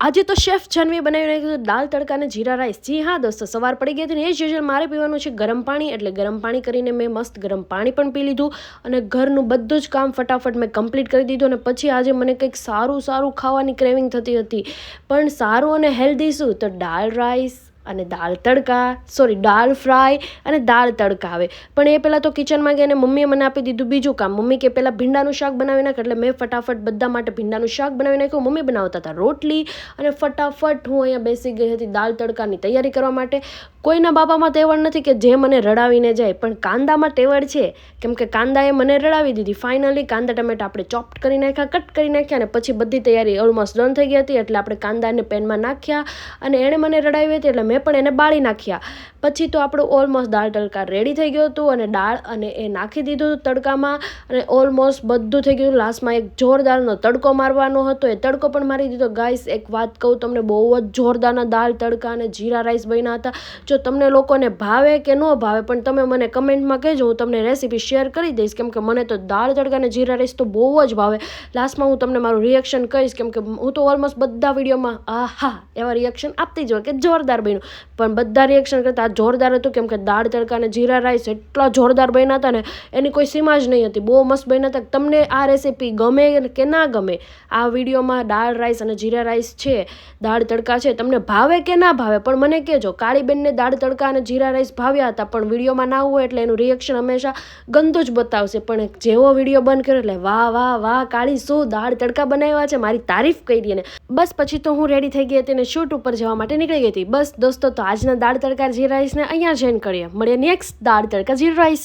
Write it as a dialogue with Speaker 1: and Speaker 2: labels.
Speaker 1: આજે તો શેફ જનવી બનાવી નાખ્યું દાલ તડકા અને જીરા રાઈસ. જી હા દોસ્તો, સવાર પડી ગઈ હતી ને એ જ યુઝ્યુઅલ મારે પીવાનું છે ગરમ પાણી. એટલે ગરમ પાણી કરીને મેં મસ્ત ગરમ પાણી પણ પી લીધું અને ઘરનું બધું જ કામ ફટાફટ મેં કમ્પ્લીટ કરી દીધું. અને પછી આજે મને કંઈક સારું ખાવાની ક્રેવિંગ થતી હતી. પણ સારું અને હેલ્ધી શું, તો દાલ રાઈસ અને દાળ તડકા દાળ ફ્રાય અને દાળ તડકા આવે. પણ એ પહેલાં તો કિચનમાં ગઈને મમ્મીએ મને આપી દીધું બીજું કામ. મમ્મી કે પહેલાં ભીંડાનું શાક બનાવી નાખ, એટલે મેં ફટાફટ બધા માટે ભીંડાનું શાક બનાવી નાખ્યું. મમ્મી બનાવતા હતા રોટલી અને ફટાફટ હું અહીંયા બેસી ગઈ હતી દાળ તડકાની તૈયારી કરવા માટે. કોઈના બાપામાં તેવડ નથી કે જે મને રડાવીને જાય, પણ કાંદામાં તેવડ છે, કેમ કે કાંદાએ મને રડાવી દીધી. ફાઇનલી કાંદા ટમેટા આપણે ચોપ્ટ કરી નાખ્યા, કટ કરી નાખ્યા, અને પછી બધી તૈયારી ઓલમોસ્ટ ડન થઈ ગઈ હતી. એટલે આપણે કાંદાને પેનમાં નાખ્યા અને એણે મને રડાવી હતી એટલે મેં પણ એને બાળી નાખ્યા. પછી તો આપણું ઓલમોસ્ટ દાળ તડકા રેડી થઈ ગયું હતું અને દાળ અને એ નાખી દીધું તડકામાં અને ઓલમોસ્ટ બધું થઈ ગયું. લાસ્ટમાં એક જોરદારનો તડકો મારવાનો હતો, એ તડકો પણ મારી દીધો. ગાઈસ એક વાત કહું તમને, બહુ જ જોરદારના દાળ તડકા અને જીરા રાઈસ બન્યા હતા. જો તમને લોકોને ભાવે કે ન ભાવે, પણ તમે મને કમેન્ટમાં કહેજો, હું તમને રેસીપી શેર કરી દઈશ, કેમ કે મને તો દાળ તડકા અને જીરા રાઈસ તો બહુ જ ભાવે. લાસ્ટમાં હું તમને મારું રિએક્શન કહીશ, કેમ કે હું તો ઓલમોસ્ટ બધા વિડીયોમાં આહા એવા રિએક્શન આપતી જ હોય કે જોરદાર બન્યું. પણ બધા રિએક્શન કરતાં આ જોરદાર હતું, કેમ કે દાળ તડકા અને જીરા રાઈસ એટલા જોરદાર બન્યા હતા ને, એની કોઈ સીમા જ નહીં હતી. બહુ મસ્ત બન્યા હતા. તમને આ રેસીપી ગમે કે ના ગમે, આ વિડીયોમાં દાળ રાઈસ અને જીરા રાઈસ છે, દાળ તડકા છે, તમને ભાવે કે ના ભાવે પણ મને કહેજો. કાળીબેનને દાળ તડકા અને જીરા રાઈસ ભાવ્યા હતા, પણ વિડીયોમાં ના હોય એટલે એનું રિએક્શન હંમેશા ગંદુ જ બતાવશે. પણ જેવો વિડીયો બંધ કર્યો એટલે વાહ વાહ વાહ કાળી શું દાળ તડકા બનાવ્યા છે, મારી તારીફ કરી. અને બસ પછી તો હું રેડી થઈ ગઈ હતી અને શૂટ ઉપર જવા માટે નીકળી ગઈ હતી. બસ દોસ્તો, તો આજના દાળ તડકા જીરા રાઈસને અહીંયા જોઈન કરીએ. મળીએ નેક્સ્ટ દાળ તડકા જીરા રાઈસ.